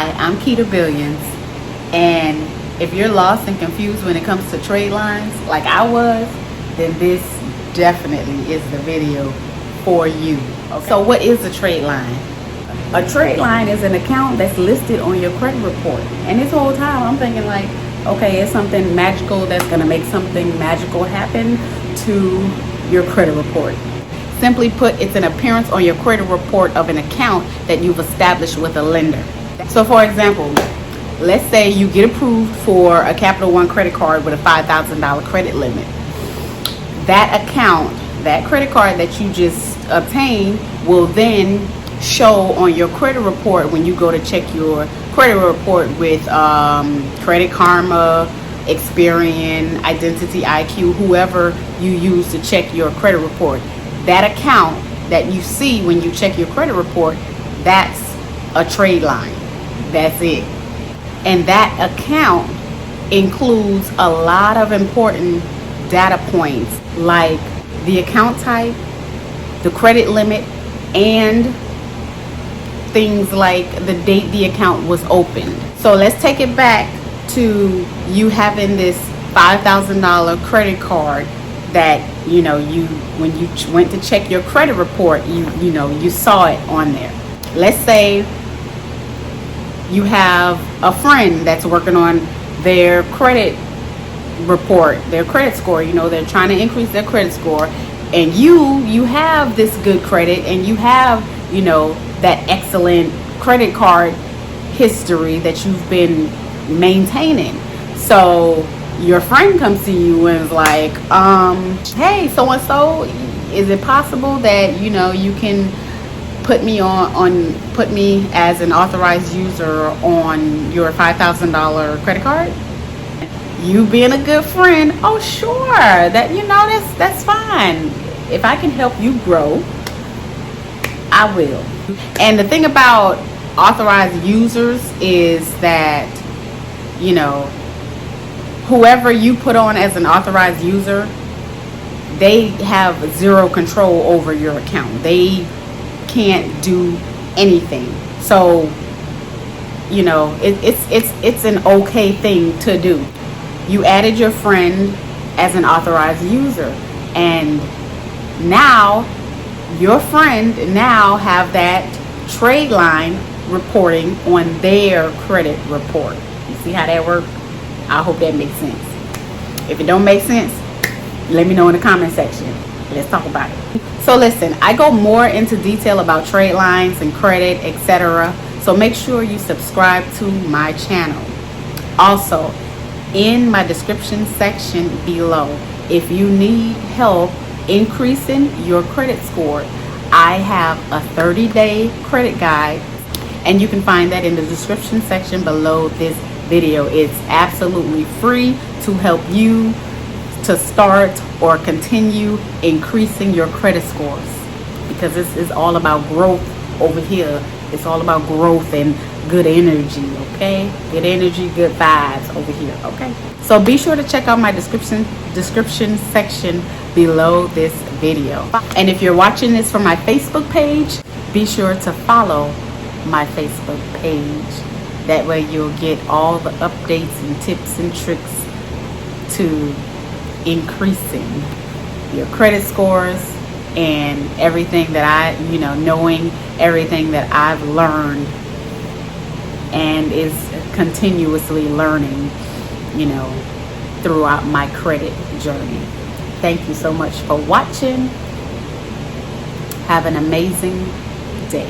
Hi, I'm Keita Billions, and if you're lost and confused when it comes to Tradelines like I was, then this definitely is the video for you. Okay. So what is a Tradeline? A Tradeline is an account that's listed on your credit report, and this whole time I'm thinking like, okay, it's something magical that's gonna make something magical happen to your credit report. Simply put, it's an appearance on your credit report of an account that you've established with a lender. So for example, let's say you get approved for a Capital One credit card with a $5,000 credit limit. That account, that credit card that you just obtained will then show on your credit report when you go to check your credit report with Credit Karma, Experian, Identity IQ, whoever you use to check your credit report. That account that you see when you check your credit report, that's a Tradeline. That's it. And that account includes a lot of important data points like the account type, the credit limit, and things like the date the account was opened. So let's take it back to you having this $5,000 credit card that when you went to check your credit report, you saw it on there. Let's say you have a friend that's working on their credit report, their credit score. They're trying to increase their credit score, and you have this good credit, and you have that excellent credit card history that you've been maintaining. So your friend comes to you and is like, hey, so and so, is it possible that you can put me put me as an authorized user on your $5,000 credit card? You being a good friend, oh sure, that's fine. If I can help you grow, I will. And the thing about authorized users is that whoever you put on as an authorized user, they have zero control over your account. They can't do anything. So it's an okay thing to do. You added your friend as an authorized user, and now your friend have that Tradeline reporting on their credit report. You see how that works? I hope that makes sense. If it don't make sense, let me know in the comment section. Let's talk about it. So listen, I go more into detail about Tradelines and credit, etc. So make sure you subscribe to my channel. Also, in my description section below, if you need help increasing your credit score, I have a 30-day credit guide, and you can find that in the description section below this video. It's absolutely free to help you to start or continue increasing your credit scores, because this is all about growth over here. It's all about growth and good energy, okay? Good energy, good vibes over here, okay? So be sure to check out my description section below this video. And if you're watching this from my Facebook page, be sure to follow my Facebook page. That way you'll get all the updates and tips and tricks to increasing your credit scores and everything that knowing everything that I've learned and is continuously learning, throughout my credit journey. Thank you so much for watching. Have an amazing day.